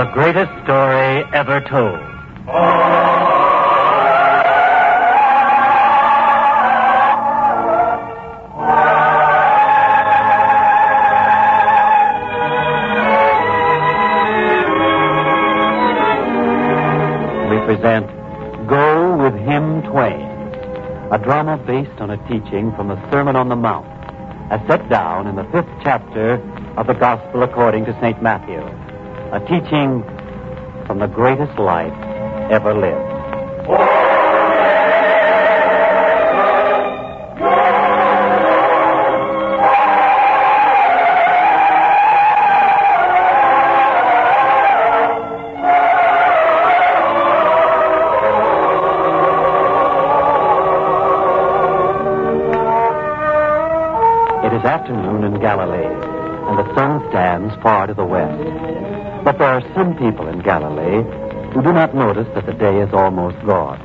The greatest story ever told. We present Go with Him Twain, a drama based on a teaching from the Sermon on the Mount, as set down in the 5th chapter of the Gospel according to St. Matthew, a teaching from the greatest life ever lived. It is afternoon in Galilee, and the sun stands far to the west. But there are some people in Galilee who do not notice that the day is almost gone.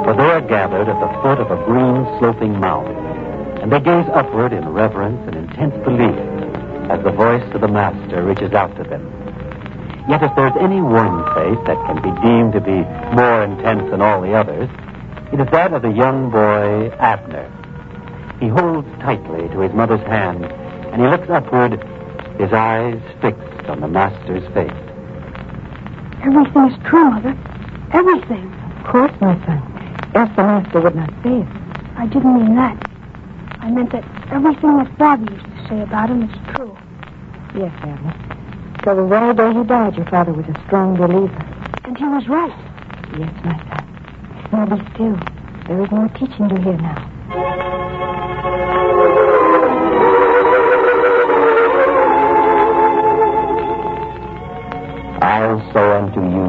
For they are gathered at the foot of a green sloping mountain, and they gaze upward in reverence and intense belief as the voice of the Master reaches out to them. Yet if there's any one face that can be deemed to be more intense than all the others, it is that of the young boy Abner. He holds tightly to his mother's hand, and he looks upward, his eyes fixed on the Master's face. Everything is true, Mother. Everything. Of course, my son. Else the Master would not say it. I didn't mean that. I meant that everything that Father used to say about him is true. Yes, Abner. So the very day he died, your father was a strong believer. And he was right. Yes, my son. Now be still. There is more teaching to hear now. I say unto you,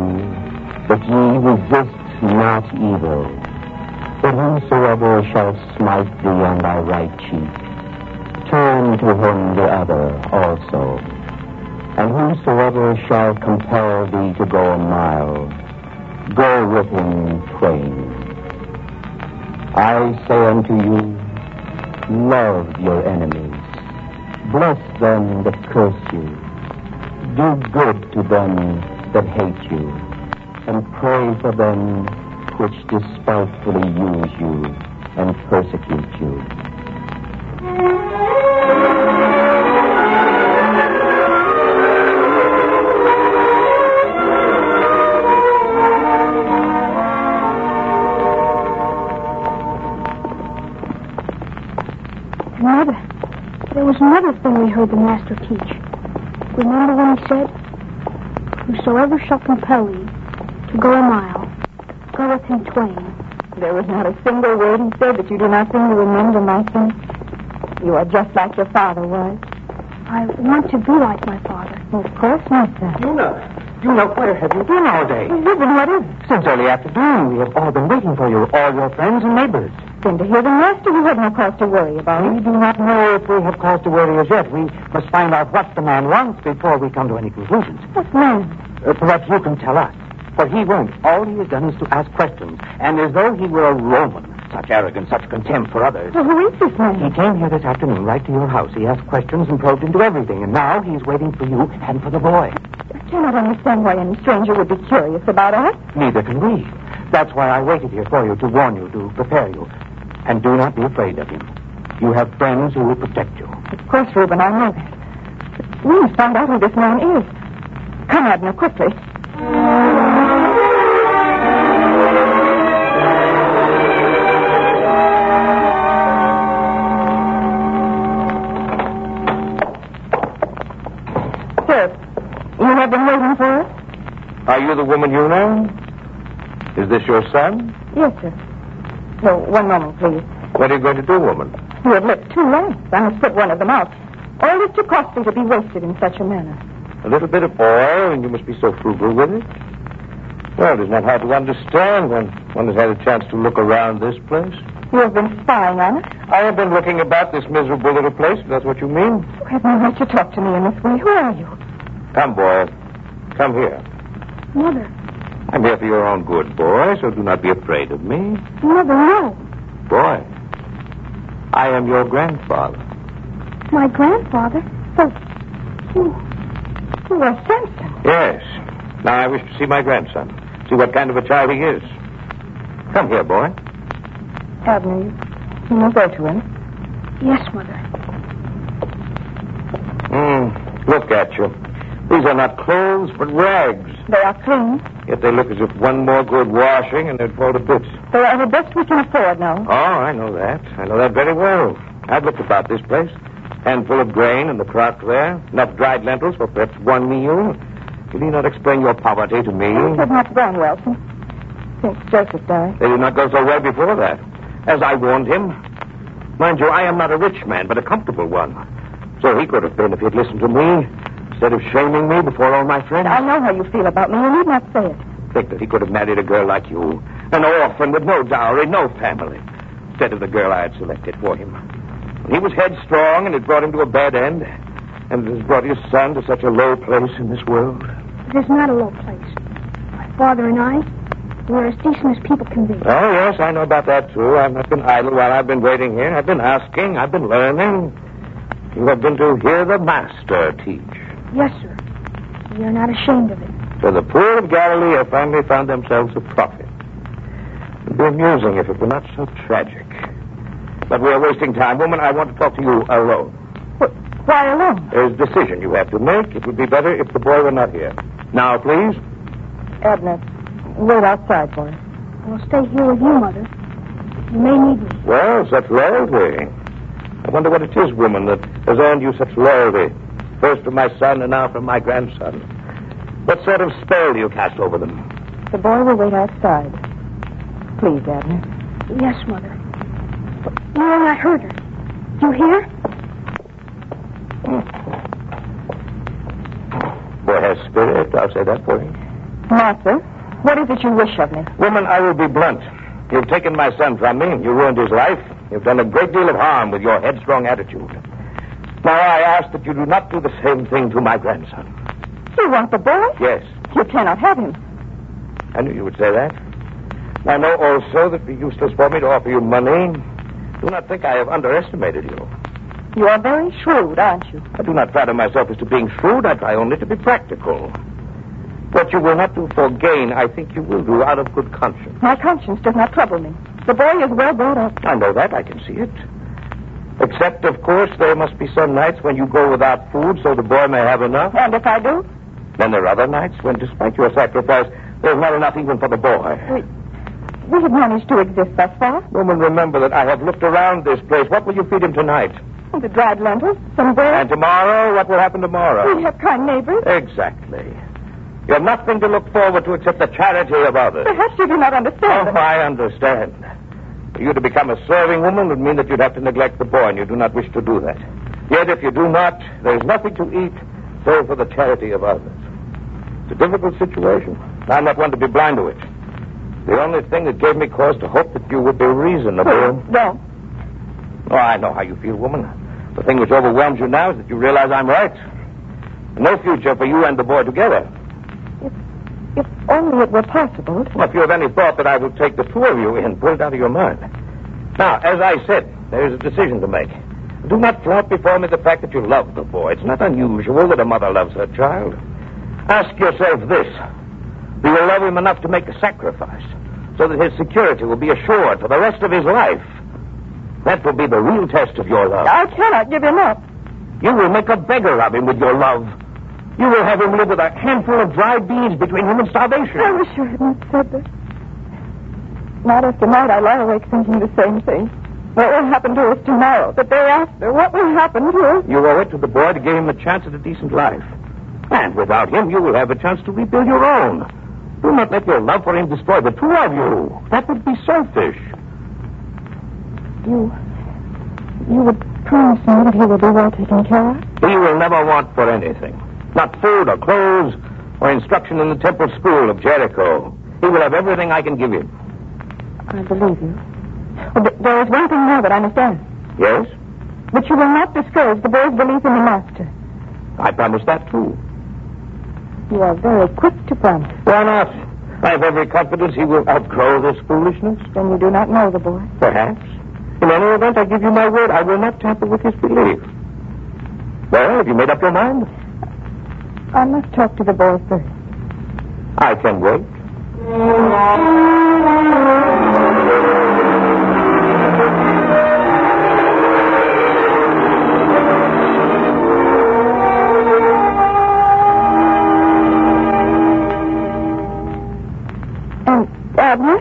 that ye resist not evil, but whosoever shall smite thee on thy right cheek, turn to him the other also. And whosoever shall compel thee to go a mile, go with him twain. I say unto you, love your enemies, bless them that curse you, do good to them that hate you, and pray for them which despitefully use you and persecute you. Mother, there was another thing we heard the Master teach. Remember when he said, whosoever shall compel you to go a mile, go with him twain. There was not a single word he said that you do not seem to remember, my son. You are just like your father was. I want to be like my father. Of course, my son. Una, where have you been all day? Well, what is it? Since early afternoon, we have all been waiting for you, all your friends and neighbors. Then to hear the Master, we have no cause to worry about We it. do not know if we have cause to worry as yet. We must find out what the man wants before we come to any conclusions. What man? Perhaps you can tell us. For he won't. All he has done is to ask questions, and as though he were a Roman. Such arrogance, such contempt for others. Well, who is this man? He came here this afternoon, right to your house. He asked questions and probed into everything, and now he's waiting for you and for the boy. I cannot understand why any stranger would be curious about us. Neither can we. That's why I waited here for you, to warn you, to prepare you. And do not be afraid of him. You have friends who will protect you. Of course, Reuben, I know that. But we must find out who this man is. Come, Abner, quickly. Sir, you have been waiting for us? Are you the woman you know? Is this your son? Yes, sir. No, one moment, please. What are you going to do, woman? You have lit 2 lamps. I must put one of them out. Oil is too costly to be wasted in such a manner. A little bit of oil, and you must be so frugal with it? Well, it is not hard to understand when one has had a chance to look around this place. You have been spying on us? I have been looking about this miserable little place, if that's what you mean. You have no right to talk to me in this way. Who are you? Come, boy. Come here. Mother. I'm here for your own good, boy, so do not be afraid of me. Mother, no. Boy, I am your grandfather. My grandfather? But you are Samson. Yes. Now I wish to see my grandson. See what kind of a child he is. Come here, boy. Abner, you will go to him. Yes, Mother. Look at you. These are not clothes, but rags. They are clean. Yet they look as if one more good washing and they'd fall to bits. They are the best we can afford now. Oh, I know that. I know that very well. I've looked about this place. Handful of grain in the crock there. Enough dried lentils for perhaps one meal. You need not explain your poverty to me. Things have not gone well since Joseph died. They did not go so well before that. As I warned him. Mind you, I am not a rich man, but a comfortable one. So he could have been if he'd listened to me, instead of shaming me before all my friends. I know how you feel about me. You need not say it. Think that he could have married a girl like you. An orphan with no dowry, no family. Instead of the girl I had selected for him. He was headstrong, and it brought him to a bad end. And it has brought his son to such a low place in this world. It is not a low place. My father and I, we're as decent as people can be. Oh, yes, I know about that, too. I've not been idle while I've been waiting here. I've been asking. I've been learning. You have been to hear the Master teach. Yes, sir. We are not ashamed of it. So the poor of Galilee have finally found themselves a prophet. It would be amusing if it were not so tragic. But we are wasting time. Woman, I want to talk to you alone. Why alone? There's a decision you have to make. It would be better if the boy were not here. Now, please. Abner, wait outside for us. I'll stay here with you, Mother. You may need me. Well, such loyalty. I wonder what it is, woman, that has earned you such loyalty. First from my son and now from my grandson. What sort of spell do you cast over them? The boy will wait outside. Please, Abner. Yes, Mother. You know, I heard her. You hear? Boy has spirit, I'll say that for him. Master, what is it you wish of me? Woman, I will be blunt. You've taken my son from me. You ruined his life. You've done a great deal of harm with your headstrong attitude. Now, I ask that you do not do the same thing to my grandson. You want the boy? Yes. You cannot have him. I knew you would say that. I know also that it would be useless for me to offer you money. Do not think I have underestimated you. You are very shrewd, aren't you? I do not flatter myself as to being shrewd. I try only to be practical. What you will not do for gain, I think you will do out of good conscience. My conscience does not trouble me. The boy is well brought up. I know that. I can see it. Except, of course, there must be some nights when you go without food so the boy may have enough. And if I do? Then there are other nights when, despite your sacrifice, there's not enough even for the boy. We have managed to exist thus far. Woman, remember that I have looked around this place. What will you feed him tonight? The dried lentils, some bread. And tomorrow? What will happen tomorrow? We have kind neighbors. Exactly. You have nothing to look forward to except the charity of others. Perhaps you do not understand. Oh, I understand. For you to become a serving woman would mean that you'd have to neglect the boy, and you do not wish to do that. Yet if you do not, there is nothing to eat save for the charity of others. It's a difficult situation. I'm not one to be blind to it. The only thing that gave me cause to hope that you would be reasonable... No. Oh, I know how you feel, woman. The thing which overwhelms you now is that you realize I'm right. No future for you and the boy together. If only it were possible. Well, if you have any thought that I will take the two of you in, pull it out of your mind. Now, as I said, there is a decision to make. Do not flaunt before me the fact that you love the boy. It's not unusual that a mother loves her child. Ask yourself this. Do you love him enough to make a sacrifice so that his security will be assured for the rest of his life? That will be the real test of your love. I cannot give him up. You will make a beggar of him with your love. You will have him live with a handful of dried beans between him and starvation. I wish you had not said this. Night after night, I lie awake thinking the same thing. What will happen to us tomorrow, the day after? What will happen to us? You owe it to the boy to give him a chance at a decent life. And without him, you will have a chance to rebuild your own. Do not let your love for him destroy the two of you. That would be selfish. You would promise me that he will be well taken care of? He will never want for anything. Not food or clothes or instruction in the temple school of Jericho. He will have everything I can give him. I believe you. But there is one thing more that I understand. Yes? That you will not discourage the boy's belief in the master. I promise that, too. You are very quick to promise. Why not? I have every confidence he will outgrow this foolishness. Then you do not know the boy. Perhaps. In any event, I give you my word, I will not tamper with his belief. Well, have you made up your mind? I must talk to the boy first. I can wait. And, Abner,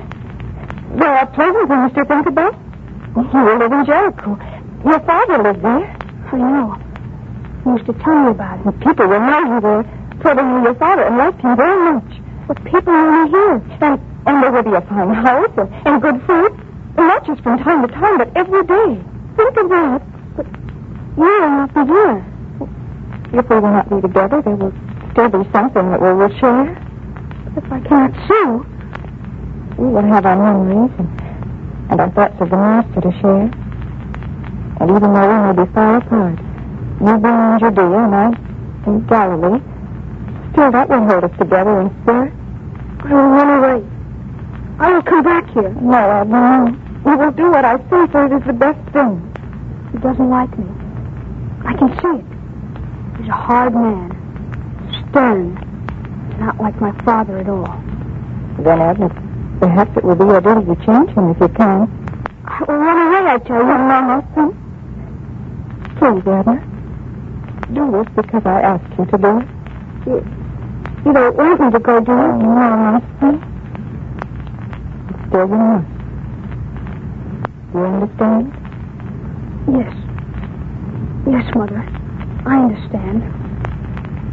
there are pleasant things to think about. You live in Jericho. Your father lived there. I know. He used to tell me about it. The people will know you there, told you your father and loved him very much. But people only hear. And there will be a fine house and good food. And not just from time to time, but every day. Think of that. But you will not be here. If we will not be together, there will still be something that we will share. But if I cannot see you, we will have our memories and our thoughts of the Master to share. And even though we may be far apart, you being in Judea and I in Galilee, still that will hold us together in spirit. I will run away. I will come back here. No, Abner, no. We will do what I say, for it is the best thing. He doesn't like me. I can see it. He's a hard man. Stern. Not like my father at all. Then, Abner, perhaps it will be your duty to change him if you can. I will run away, I tell you. No, no, son. Please, Abner. Do this because I asked you to do it. You don't want me to go, do you? No, my son. Still you must. You understand? Yes. Yes, Mother. I understand.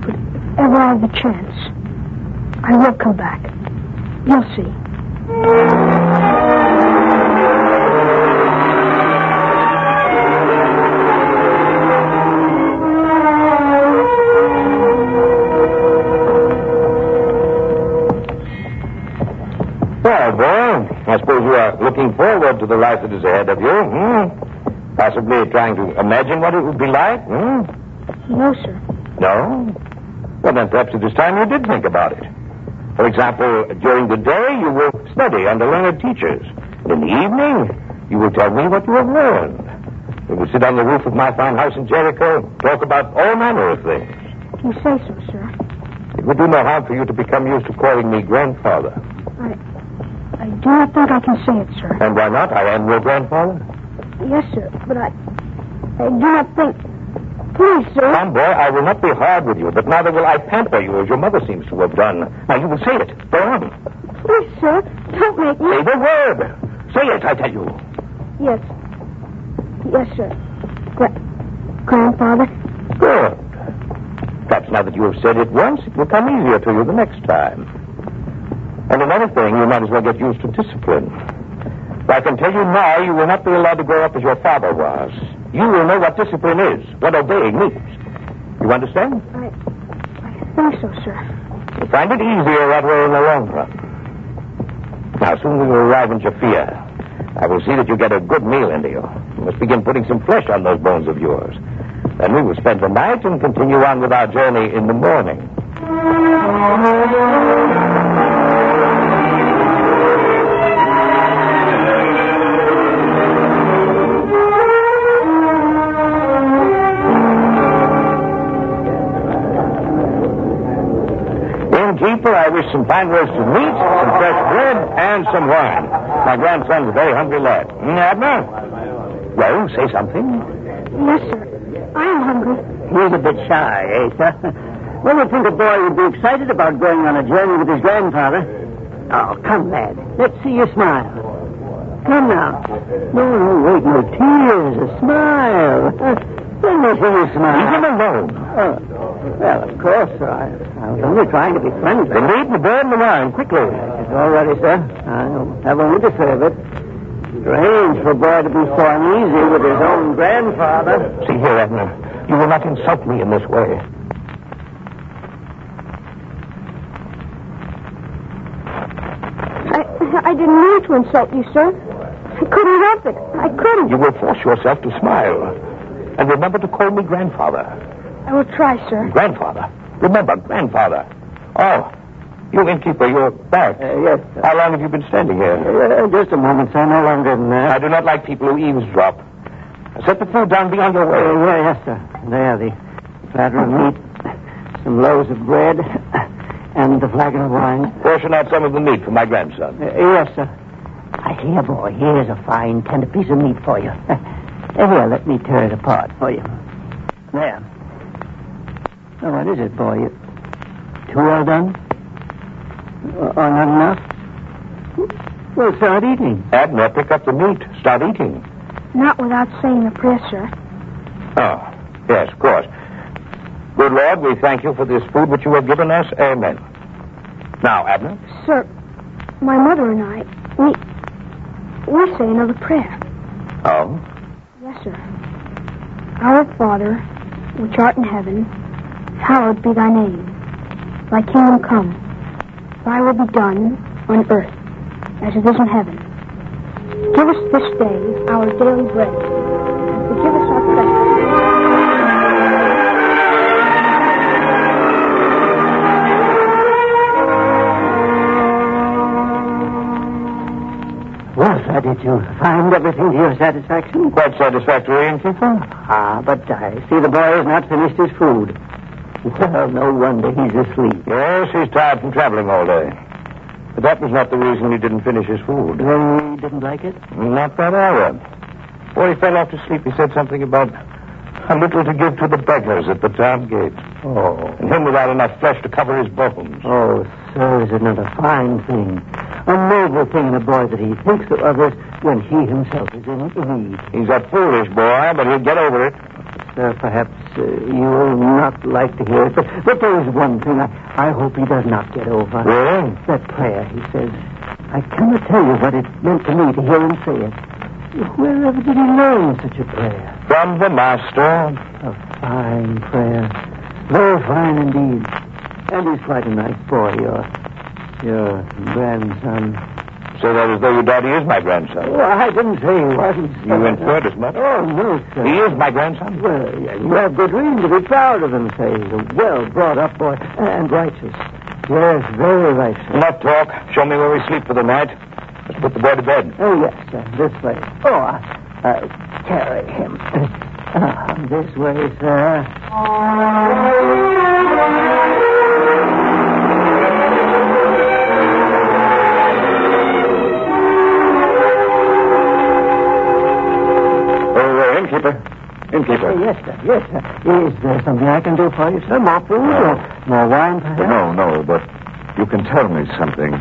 But if ever I have the chance, I will come back. You'll see. Well, boy, I suppose you are looking forward to the life that is ahead of you, Possibly trying to imagine what it would be like, No, sir. No? Well, then perhaps it is time you did think about it. For example, during the day, you will study under learned teachers. And in the evening, you will tell me what you have learned. We will sit on the roof of my fine house in Jericho, talk about all manner of things. You say so, sir. It would do no harm for you to become used to calling me grandfather. I do not think I can say it, sir. And why not? I am your grandfather. Yes, sir, but I do not think... Please, sir. Come, boy, I will not be hard with you, but neither will I pamper you as your mother seems to have done. Now, you will say it. Go on. Please, sir, don't make me... Say the word. Say it, I tell you. Yes. Yes, sir. Grandfather? Good. Perhaps now that you have said it once, it will come easier to you the next time. And another thing, you might as well get used to discipline. I can tell you now, you will not be allowed to grow up as your father was. You will know what discipline is, what obeying means. You understand? I think so, sir. You'll find it easier that way in the long run. Now, soon we will arrive in Japhia. I will see that you get a good meal into you. You must begin putting some flesh on those bones of yours. Then we will spend the night and continue on with our journey in the morning. Keeper, I wish some fine roasted meat, some fresh bread, and some wine. My grandson's a very hungry lad. Abner? Well, say something. Yes, sir. I am hungry. He's a bit shy, eh, sir? One would think a boy would be excited about going on a journey with his grandfather. Oh, come, lad. Let's see you smile. Come now. No, wait, no tears. A smile. Let me see you smile. Leave him alone. Oh. Well, of course, sir. I was only trying to be friendly. Then leave the bread and the wine, quickly. It's all ready, sir. I'll have only to serve it. Strange for a boy to be so uneasy with his own grandfather. See here, Abner. You will not insult me in this way. I didn't mean to insult you, sir. I couldn't help it. I couldn't. You will force yourself to smile. And remember to call me grandfather. I will try, sir. Grandfather. Remember, grandfather. Oh, you innkeeper, you're back. Yes, sir. How long have you been standing here? Just a moment, sir. No longer than that. I do not like people who eavesdrop. Set the food down beyond your way. Yes, sir. There, the platter of meat. some loaves of bread and a flagon of wine. Portion out some of the meat for my grandson. Yes, sir. Here, boy, here's a fine, tender piece of meat for you. Here, let me tear it apart for you. There. Now, what is it, boy? Too well done? Or not enough? Well, start eating. Abner, pick up the meat. Start eating. Not without saying a prayer, sir. Oh, yes, of course. Good Lord, we thank you for this food which you have given us. Amen. Now, Abner. Sir, my mother and I, we say another prayer. Oh? Yes, sir. Our Father, which art in heaven, hallowed be thy name. Thy kingdom come. Thy will be done on earth as it is in heaven. Give us this day our daily bread, and forgive us our trespasses. Well, sir, did you find everything to your satisfaction? Quite satisfactory, innkeeper. But I see the boy has not finished his food. Well, no wonder he's asleep. Yes, he's tired from traveling all day. But that was not the reason he didn't finish his food. Then he didn't like it? Not that either. Before he fell off to sleep, he said something about a little to give to the beggars at the town gate. Oh. And him without enough flesh to cover his bones. Oh, sir, is it not a fine thing? A noble thing in a boy that he thinks of others when he himself is in need. He's a foolish boy, but he'll get over it. Sir, perhaps you will not like to hear it, but there is one thing I hope he does not get over. Really? That prayer, he says. I cannot tell you what it meant to me to hear him say it. Wherever did he learn such a prayer? From the master. A fine prayer. Very fine indeed. And he's quite a nice boy, your grandson. Say that as though your daddy is my grandson. Oh, I didn't say he wasn't. You inferred as much. Oh, no, sir. He is my grandson? Well, you have good reason to be proud of him, say. He's a well-brought-up boy and righteous. Yes, very righteous. Enough talk. Show me where we sleep for the night. Let's put the boy to bed. Oh, yes, sir. This way. Oh, carry him. This way, sir. Innkeeper. Yes, sir. Yes, sir. Is there something I can do for you, sir? More food or more wine, perhaps? No, but you can tell me something.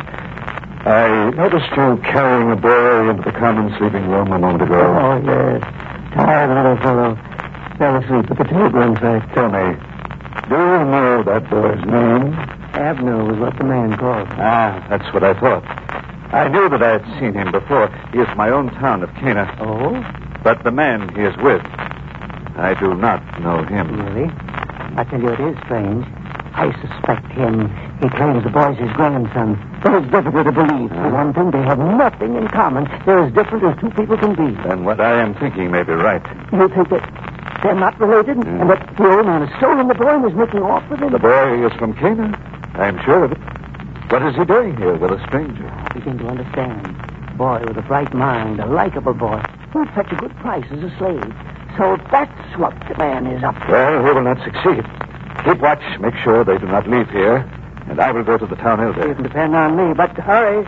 I noticed you carrying a boy into the common sleeping room a moment ago. Oh, yes. Tired little fellow. Fell asleep at the table, in fact. Tell me, do you know that boy's name? Abner was what the man called him. That's what I thought. I knew that I had seen him before. He is from my own town of Cana. Oh? But the man he is with, I do not know him. Really? I tell you, it is strange. I suspect him. He claims the boy's his grandson. But it's difficult to believe. For one thing, they have nothing in common. They're as different as two people can be. Then what I am thinking may be right. You think that they're not related? And that the old man has stolen the boy and is making off with him? The boy is from Cana. I am sure of it. What is he doing here with a stranger? I begin to understand. Boy with a bright mind, a likable boy, who at such a good price as a slave. So that's what the man is up to. Well, he will not succeed. Keep watch. Make sure they do not leave here. And I will go to the town elder. You can depend on me, but hurry.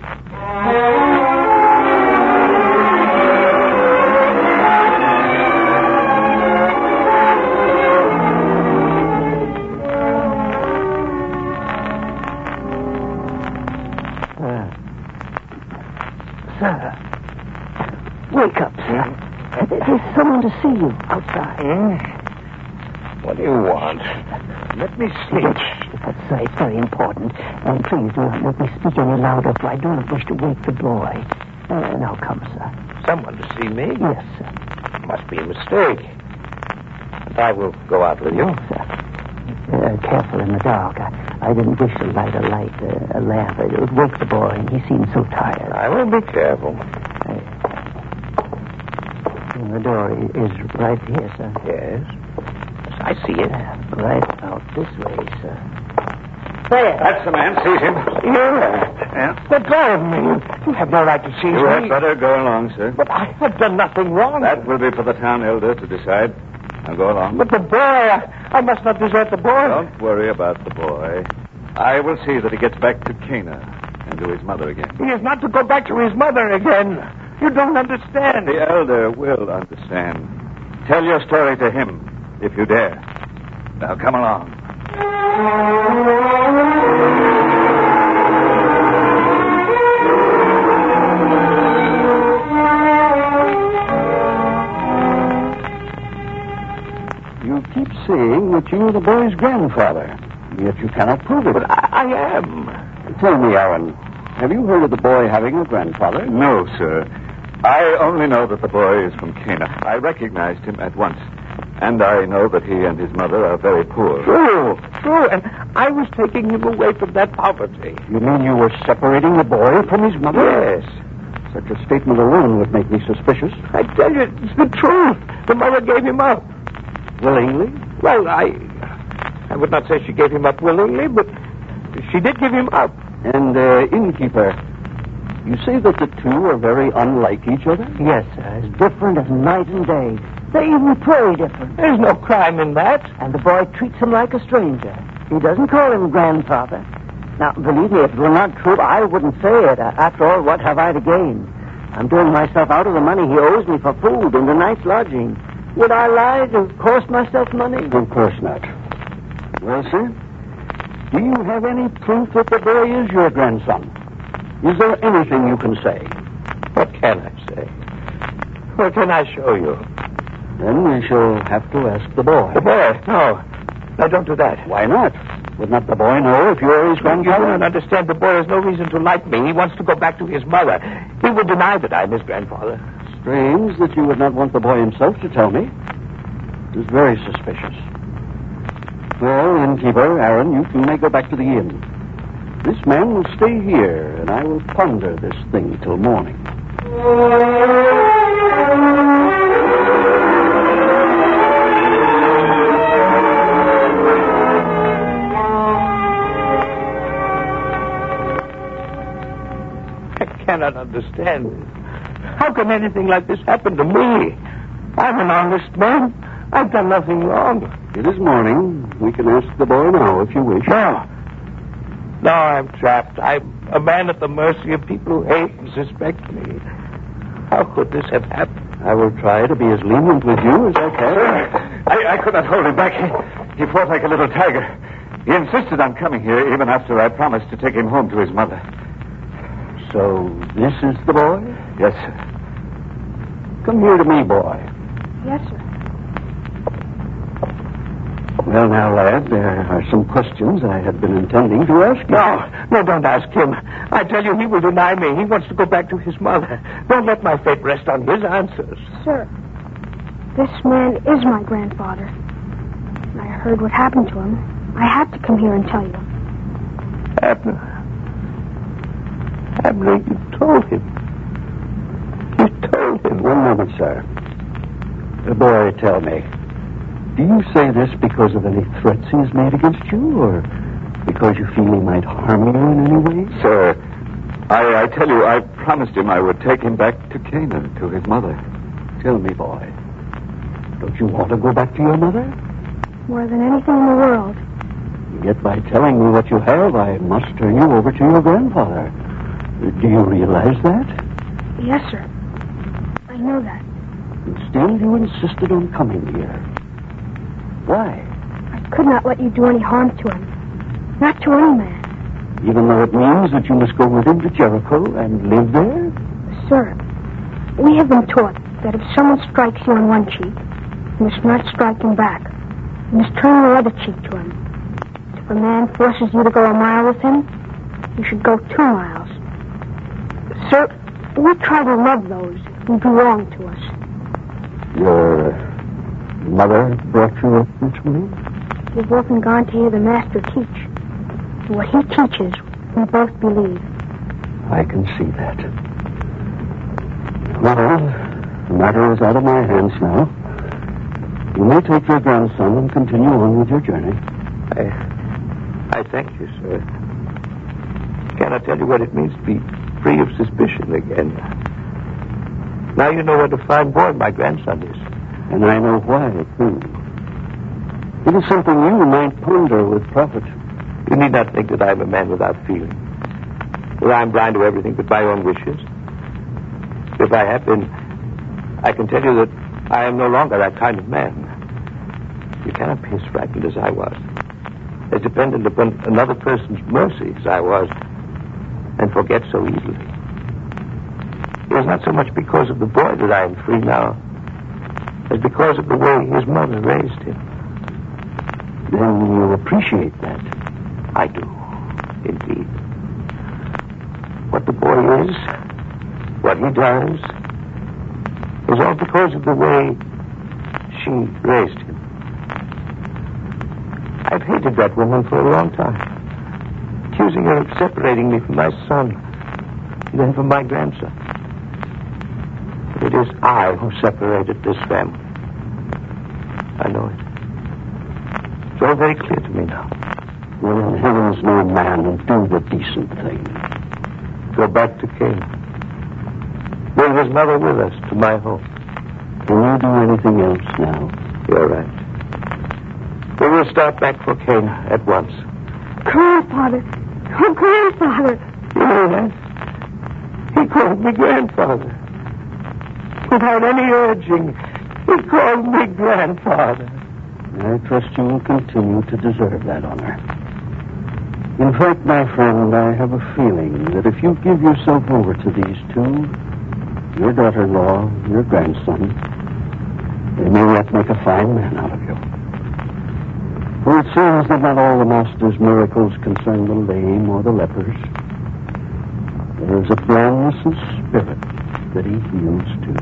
Sir. Wake up, sir. There's someone to see you outside. What do you want? Let me sleep. That's right. It's very important. And please do not let me speak any louder, for I do not wish to wake the boy. Now come, sir. Someone to see me? Yes, sir. Must be a mistake. But I will go out with you. Yes, sir. Careful in the dark. I didn't wish to light a lamp. It would wake the boy, and he seemed so tired. I will be careful. The door is right here, sir. Yes. I see it. Right out this way, sir. There. That's the man. Seize him. Yeah. Let go of me. You have no right to seize me. You had better go along, sir. But I have done nothing wrong. That will be for the town elder to decide. Now go along. But the boy, I must not desert the boy. Don't worry about the boy. I will see that he gets back to Cana and to his mother again. He is not to go back to his mother again. You don't understand. The elder will understand. Tell your story to him, if you dare. Now, come along. You keep saying that you are the boy's grandfather, yet you cannot prove it. But I am. Tell me, Aaron, have you heard of the boy having a grandfather? No, sir. I only know that the boy is from Cana. I recognized him at once. And I know that he and his mother are very poor. True. And I was taking him away from that poverty. You mean you were separating the boy from his mother? Yes. Such a statement alone would make me suspicious. I tell you, it's the truth. The mother gave him up. Willingly? Well, I would not say she gave him up willingly, but she did give him up. And, innkeeper, you say that the two are very unlike each other? Yes, sir. As different as night and day. They even pray different. There's no crime in that. And the boy treats him like a stranger. He doesn't call him grandfather. Now, believe me, if it were not true, I wouldn't say it. After all, what have I to gain? I'm doing myself out of the money he owes me for food and a night's lodging. Would I lie to cost myself money? Of course not. Well, sir, do you have any proof that the boy is your grandson? Is there anything you can say? What can I say? What can I show you? Then we shall have to ask the boy. The boy? No. No, don't do that. Why not? Would not the boy know if you are his You grandfather? do not understand. The boy has no reason to like me. He wants to go back to his mother. He will deny that I'm his grandfather. Strange that you would not want the boy himself to tell me. It is very suspicious. Well, innkeeper, Aaron, you may go back to the inn. This man will stay here, and I will ponder this thing till morning. I cannot understand this. How can anything like this happen to me? I'm an honest man. I've done nothing wrong. It is morning. We can ask the boy now if you wish. No, I'm trapped. I'm a man at the mercy of people who hate and suspect me. How could this have happened? I will try to be as lenient with you as I can. Sir, I could not hold him back. He fought like a little tiger. He insisted on coming here even after I promised to take him home to his mother. So this is the boy? Yes, sir. Come here to me, boy. Yes, sir. Well, now, lad, there are some questions I had been intending to ask you. No, don't ask him. I tell you, he will deny me. He wants to go back to his mother. Don't let my fate rest on his answers. Sir, this man is my grandfather. I heard what happened to him. I had to come here and tell you. Abner, you told him. You told him. One moment, sir. Boy, tell me. Do you say this because of any threats he has made against you, or because you feel he might harm you in any way? Sir, I tell you, I promised him I would take him back to Canaan, to his mother. Tell me, boy. Don't you want to go back to your mother? More than anything in the world. Yet by telling me what you have, I must turn you over to your grandfather. Do you realize that? Yes, sir. I know that. And still you insisted on coming here. Why? I could not let you do any harm to him. Not to any man. Even though it means that you must go with him to Jericho and live there? Sir, we have been taught that if someone strikes you on one cheek, you must not strike him back. You must turn your other cheek to him. If a man forces you to go a mile with him, you should go 2 miles. Sir, we try to love those who do wrong to us. Your mother brought you up this way? We've often gone to hear the Master teach. And what he teaches, we both believe. I can see that. Well, the matter is out of my hands now. You may take your grandson and continue on with your journey. I thank you, sir. Cannot tell you what it means to be free of suspicion again. Now you know what a fine boy my grandson is. And I know why, too. It is something you might ponder with profit. You need not think that I am a man without feeling. Well, I am blind to everything but my own wishes. If I have been, I can tell you that I am no longer that kind of man. You cannot be as frightened as I was, as dependent upon another person's mercy as I was, and forget so easily. It is not so much because of the boy that I am free now, as because of the way his mother raised him. Then you appreciate that. I do, indeed. What the boy is, what he does, is all because of the way she raised him. I've hated that woman for a long time, accusing her of separating me from my son, and then from my grandson. But it is I who separated this family. I know it. It's all very clear to me now. Well, in heaven's no man do the decent thing. Go back to Cana. Bring his mother with us to my home. Can you do anything else now? You're right. We will start back for Cana at once. Grandfather! Oh, Grandfather! Yes. He called me grandfather. Without any urging, he called me grandfather. I trust you will continue to deserve that honor. In fact, my friend, I have a feeling that if you give yourself over to these two, your daughter-in-law, your grandson, they may yet make a fine man out of you. For it seems that not all the Master's miracles concern the lame or the lepers. There is a blindness of spirit that he heals too.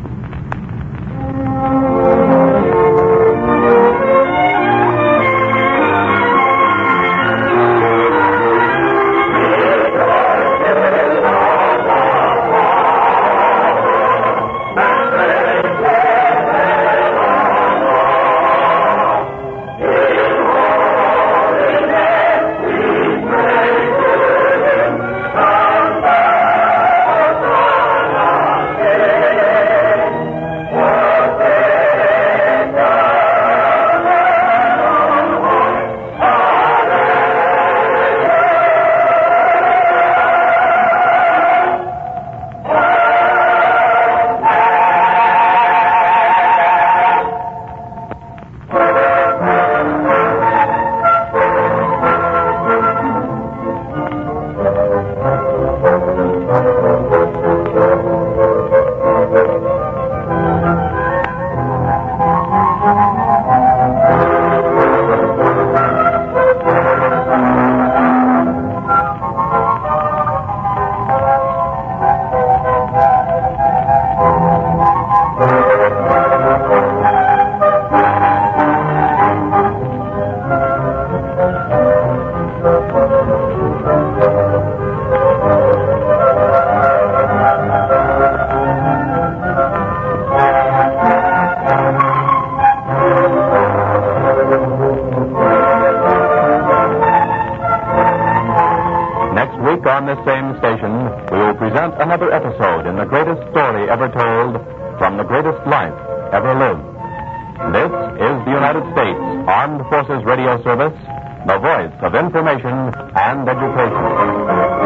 On this same station, we will present another episode in the greatest story ever told from the greatest life ever lived. This is the United States Armed Forces Radio Service, the voice of information and education.